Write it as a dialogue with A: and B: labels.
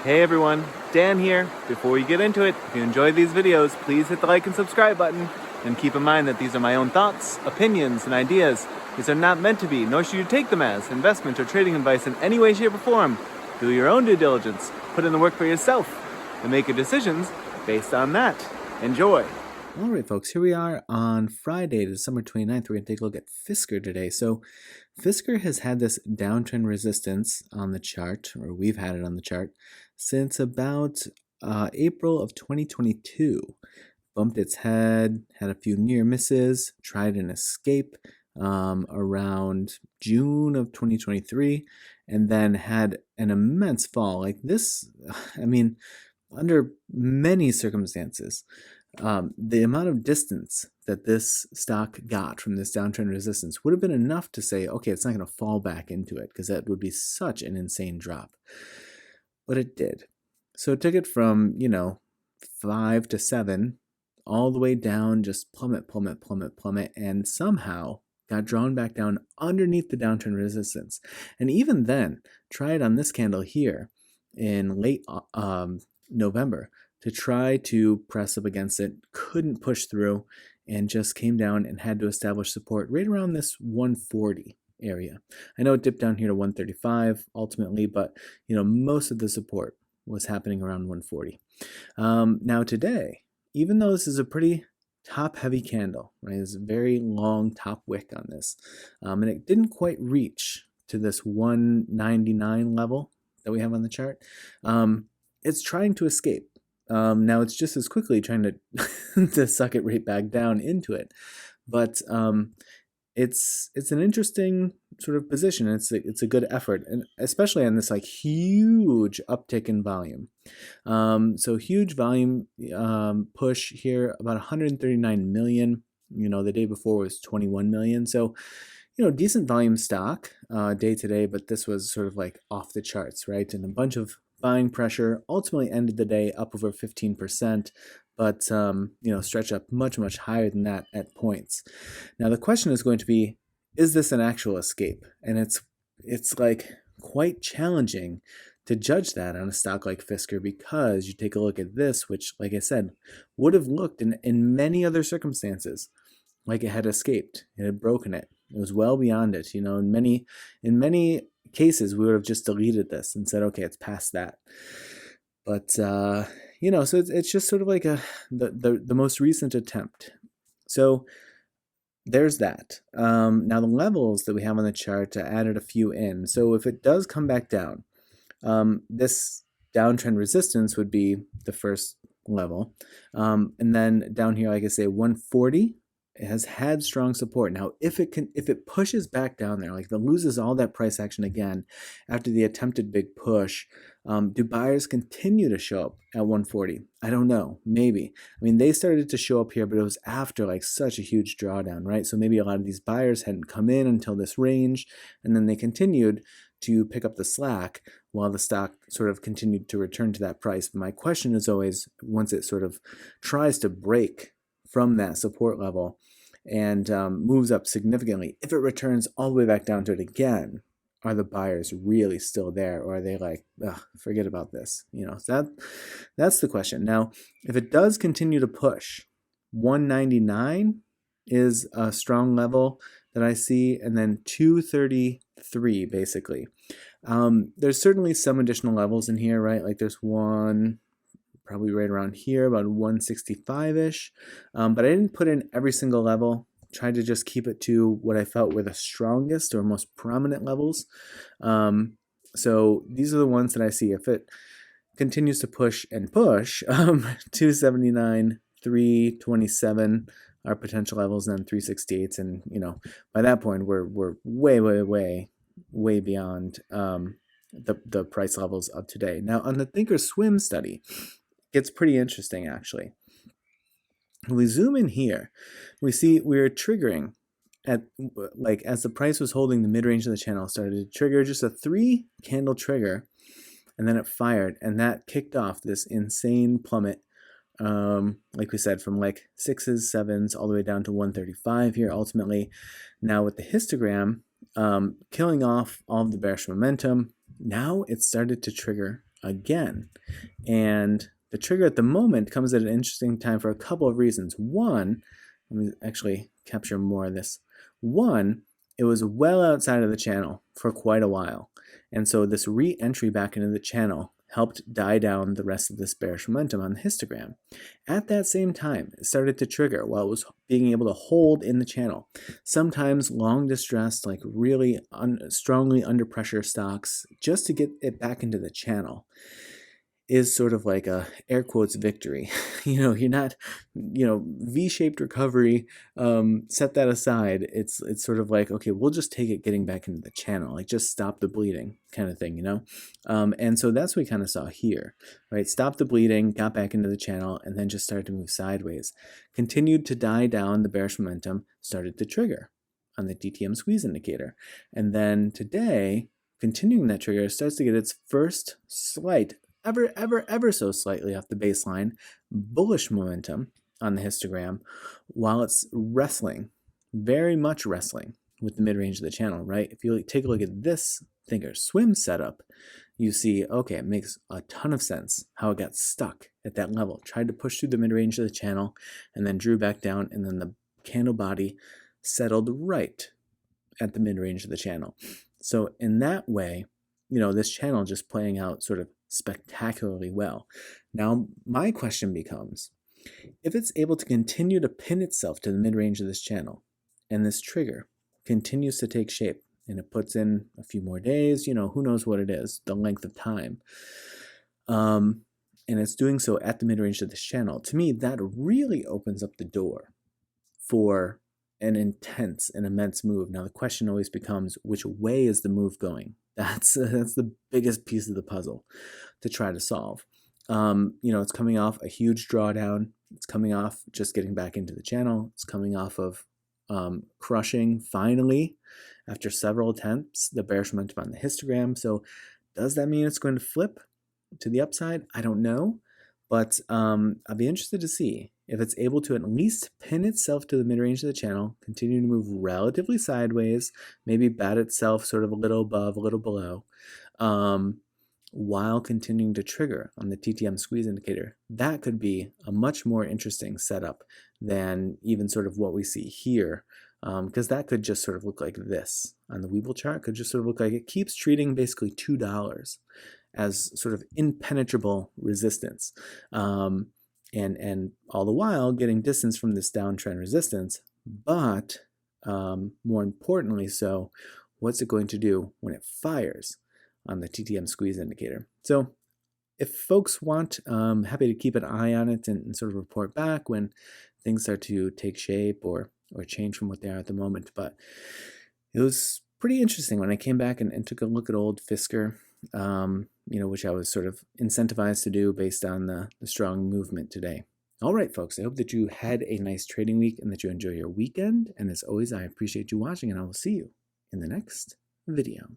A: Hey everyone, Dan here. Before we get into it, if you enjoy these videos, please hit the like and subscribe button. And keep in mind that these are my own thoughts, opinions, and ideas. These are not meant to be, nor should you take them as, investment or trading advice in any way, shape, or form. Do your own due diligence, put in the work for yourself, and make your decisions based on that. Enjoy.
B: All right, folks, here we are on Friday, December 29th. We're going to take a look at Fisker today. So Fisker has had this downtrend resistance on the chart, or we've had it on the chart, since about April of 2022. Bumped its head, had a few near misses, tried an escape around June of 2023, and then had an immense fall. Like this, I mean, under many circumstances, the amount of distance that this stock got from this downtrend resistance would have been enough to say, okay, it's not going to fall back into it, because that would be such an insane drop. But it did. So it took it from, 5 to 7, all the way down, just plummet, and somehow got drawn back down underneath the downtrend resistance. And even then, tried on this candle here in late November to try to press up against it, couldn't push through, and just came down and had to establish support right around this 140 area. I know it dipped down here to 135 ultimately, but most of the support was happening around 140. Now today, even though this is a pretty top-heavy candle, right? It's a very long top wick on this, and it didn't quite reach to this 199 level that we have on the chart. It's trying to escape. Now it's just as quickly trying to to suck it right back down into it, but it's an interesting sort of position. It's a good effort, and especially on this like huge uptick in volume. So huge volume push here, about 139 million. The day before was 21 million. So decent volume stock day to day, but this was sort of like off the charts, right? And a bunch of buying pressure ultimately ended the day up over 15%, but stretched up much higher than that at points. Now the question is going to be, is this an actual escape? And it's like quite challenging to judge that on a stock like Fisker, because you take a look at this, which, like I said, would have looked in many other circumstances like it had escaped. It had broken it. It was well beyond it. In many cases, we would have just deleted this and said, okay, it's past that. But so it's just sort of like the most recent attempt. So there's that. Now the levels that we have on the chart, I added a few in. So if it does come back down, this downtrend resistance would be the first level, and then down here, like I say, 140. It has had strong support. Now, if it pushes back down there, like if it loses all that price action again after the attempted big push, do buyers continue to show up at 140? I don't know. Maybe. I mean, they started to show up here, but it was after like such a huge drawdown, right? So maybe a lot of these buyers hadn't come in until this range, and then they continued to pick up the slack while the stock sort of continued to return to that price. But my question is always, once it sort of tries to break from that support level and moves up significantly, if it returns all the way back down to it again, are the buyers really still there, or are they like, forget about this? So that's the question. Now, if it does continue to push, 199 is a strong level that I see, and then 233 basically. There's certainly some additional levels in here, right? Like there's one probably right around here, about 165-ish. But I didn't put in every single level. Tried to just keep it to what I felt were the strongest or most prominent levels. So these are the ones that I see. If it continues to push and push, 279, 327 are potential levels, and then 368s. And, by that point, we're way beyond the price levels of today. Now, on the Thinkorswim study, it's pretty interesting, actually. When we zoom in here, we see we're triggering at, like, as the price was holding the mid-range of the channel, started to trigger just a 3-candle trigger, and then it fired, and that kicked off this insane plummet, like we said, from like 6s, 7s, all the way down to 135 here ultimately. Now with the histogram killing off all of the bearish momentum, now it started to trigger again. And the trigger at the moment comes at an interesting time for a couple of reasons. One, let me actually capture more of this. One, it was well outside of the channel for quite a while. And so this re-entry back into the channel helped die down the rest of this bearish momentum on the histogram. At that same time, it started to trigger while it was being able to hold in the channel. Sometimes long distressed, like really strongly under pressure stocks, just to get it back into the channel is sort of like a air quotes victory. You're not, V-shaped recovery, set that aside. It's sort of like, okay, we'll just take it getting back into the channel, like just stop the bleeding kind of thing, and so that's what we kind of saw here, right? Stop the bleeding, got back into the channel, and then just started to move sideways. Continued to die down the bearish momentum, started to trigger on the DTM squeeze indicator. And then today, continuing that trigger, starts to get its first slight ever so slightly off the baseline bullish momentum on the histogram, while it's wrestling, very much wrestling with the mid-range of the channel, right? If you take a look at this thinker swim setup, you see, okay, it makes a ton of sense how it got stuck at that level, tried to push through the mid-range of the channel, and then drew back down, and then the candle body settled right at the mid-range of the channel. So in that way, this channel just playing out sort of spectacularly well. Now, my question becomes, if it's able to continue to pin itself to the mid-range of this channel, and this trigger continues to take shape, and it puts in a few more days, who knows what it is, the length of time, and it's doing so at the mid-range of this channel, to me, that really opens up the door for an intense and immense move. Now, the question always becomes, which way is the move going? That's the biggest piece of the puzzle to try to solve. It's coming off a huge drawdown. It's coming off just getting back into the channel. It's coming off of crushing, finally, after several attempts, the bearish momentum on the histogram. So does that mean it's going to flip to the upside? I don't know. But I'll be interested to see if it's able to at least pin itself to the mid-range of the channel, continue to move relatively sideways, maybe bat itself sort of a little above, a little below, while continuing to trigger on the TTM squeeze indicator. That could be a much more interesting setup than even sort of what we see here, because that could just sort of look like this on the Webull chart. Could just sort of look like it keeps treating basically $2 as sort of impenetrable resistance, and all the while getting distance from this downtrend resistance. But more importantly, so what's it going to do when it fires on the TTM squeeze indicator? So if folks want, happy to keep an eye on it and sort of report back when things start to take shape or change from what they are at the moment. But it was pretty interesting when I came back and took a look at old Fisker, which I was sort of incentivized to do based on the strong movement today. All right, folks, I hope that you had a nice trading week and that you enjoy your weekend. And as always, I appreciate you watching, and I will see you in the next video.